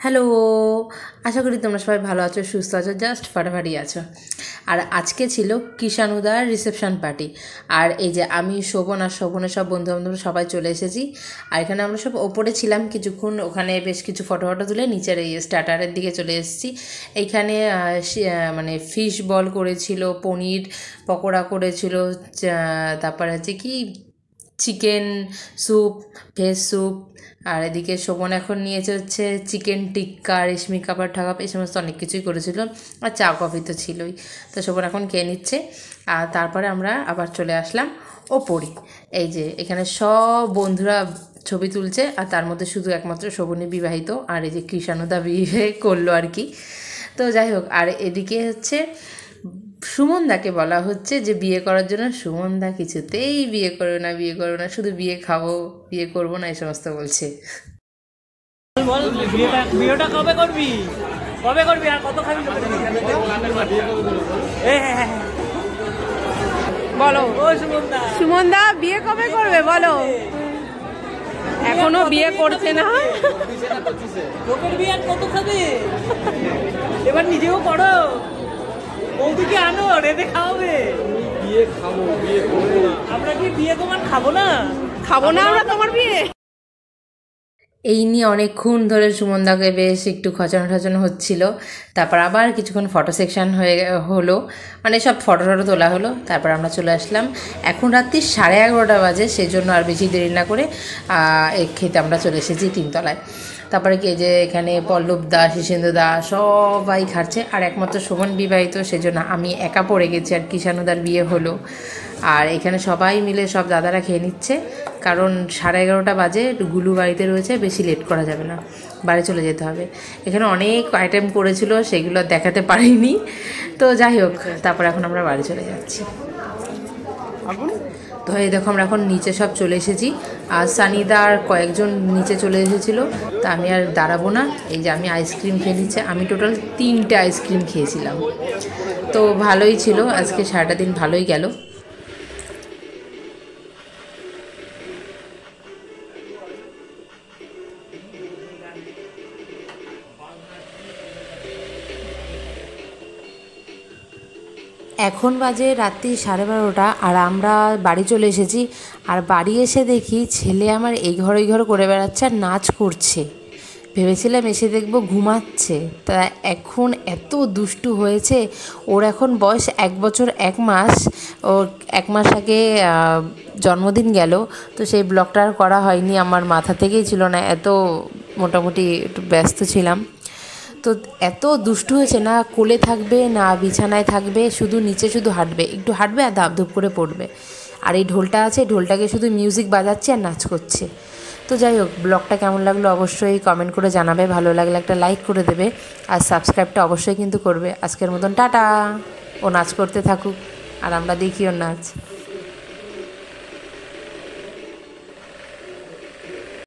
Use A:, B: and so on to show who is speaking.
A: Hello, আশা করি তোমরা সবাই ভালো আছো, সুস্থ আছো, জাস্ট ফাটাফাটি আছো। আর আজকে ছিল কিষাণুদার রিসেপশন পার্টি। আর এই যে আমি শোভন আর শোভনের সব বন্ধুবান্ধব সবাই চলে এসেছি। আর এখানে আমরা সব ওপরে ছিলাম কিছুক্ষণ, ওখানে বেশ কিছু ফটো তুলে নিচের এই স্টার্টারের দিকে চলে এসেছি। এইখানে মানে ফিশ বল করেছিল, পনির পকোড়া করেছিল, তারপরে হচ্ছে কি চিকেন স্যুপ, ভেজ স্যুপ। আর এদিকে শোভন এখন নিয়েছে হচ্ছে চিকেন টিক্কা, রেশমি কাবাব ঠাকাব, এই সমস্ত অনেক কিছুই করেছিল। আর চা কফি তো ছিলই। তো শোভন এখন খেয়ে নিচ্ছে। আর তারপরে আমরা আবার চলে আসলাম ওপরে। এই যে এখানে সব বন্ধুরা ছবি তুলছে, আর তার মধ্যে শুধু একমাত্র শোভনই বিবাহিত। আর এই যে কৃষাণুদা বিয়ে করলো আর কি। তো যাই হোক, আর এদিকে হচ্ছে সুমনদাকে বলা হচ্ছে যে বিয়ে করার জন্য। সুমনদা কিছুতেই বিয়ে করবে না, শুধু বিয়ে খাবো, বিয়ে করবো না, এই সমস্ত বলছে।
B: বিয়েটা কবে করবি আর কত খাবি?
A: বলো সুমনদা বিয়ে কবে করবে বলো। এখনো বিয়ে করছে না।
B: লোকের বিয়ে আর কত খাবে? এবার নিজেও করো, বৌদিকে আনো, রেঁধে খাওয়াবে। বিয়ে খাবো, বিয়ে করবো না। আমরা কি বিয়ে তোমার খাবো না
A: আমরা তোমার বিয়ে। এই নিয়ে অনেকক্ষণ ধরে সুমনদাকে বেশ একটু খচানো হচ্ছিল। তারপর আবার কিছুক্ষণ ফটো সেকশন হলো, মানে সব ফটো তোলা হলো। তারপর আমরা চলে আসলাম। এখন রাত্রি 11:30 বাজে, সেই জন্য আর বেশি দেরি না করে খেতে আমরা চলে এসেছি 3 তলায়। তারপরে কি যে এখানে পল্লব দা, শিশেন্দ্র দা সবাই খাচ্ছে। আর একমাত্র শোভন বিবাহিত, সেজন্য আমি একা পড়ে গেছি। আর কিষাণুদার বিয়ে হলো। আর এখানে সবাই মিলে সব দাদারা খেয়ে নিচ্ছে, কারণ 11:30 বাজে, গুলু বাড়িতে রয়েছে, বেশি লেট করা যাবে না, বাড়ি চলে যেতে হবে। এখানে অনেক আইটেম করেছিল, সেগুলো দেখাতে পারিনি। তো যাই হোক, তারপর এখন আমরা বাড়ি চলে যাচ্ছি। তো এই দেখো আমরা এখন নিচে সব চলে এসেছি। আর সানিদা আর কয়েকজন নিচে চলে এসেছিলো, তা আমি আর দাঁড়াবো না। এই যে আমি আইসক্রিম খেয়ে নিচ্ছে। আমি টোটাল 3টে আইসক্রিম খেয়েছিলাম। তো ভালোই ছিল, আজকে সারাটা দিন ভালোই গেল। এখন বাজে রাত্রি 12:30, আর আমরা বাড়ি চলে এসেছি। আর বাড়ি এসে দেখি ছেলে আমার এই ঘর ওই ঘর করে বেড়াচ্ছে আর নাচ করছে। ভেবেছিলাম এসে দেখবো ঘুমাচ্ছে, তা এখন এত দুষ্টু হয়েছে। ওর এখন বয়স 1 বছর 1 মাস। ওর 1 মাস আগে জন্মদিন গেল, তো সেই ব্লগটা আর করা হয়নি, আমার মাথা থেকেই ছিল না, এত মোটামুটি একটু ব্যস্ত ছিলাম। তো এত দুষ্টু হয়েছে, না কোলে থাকবে না বিছানায় থাকবে, শুধু নিচে শুধু হাঁটবে, একটু হাঁটবে আর ধাপধুপ করে পড়বে। আর এই ঢোলটা আছে, ঢোলটাকে শুধু মিউজিক বাজাচ্ছে আর নাচ করছে। তো যাই হোক, ব্লগটা কেমন লাগলো অবশ্যই কমেন্ট করে জানাবে, ভালো লাগলে একটা লাইক করে দেবে, আর সাবস্ক্রাইবটা অবশ্যই কিন্তু করবে। আজকের মতন টাটা। ও নাচ করতে থাকুক আর আমরা দেখি ওর নাচ।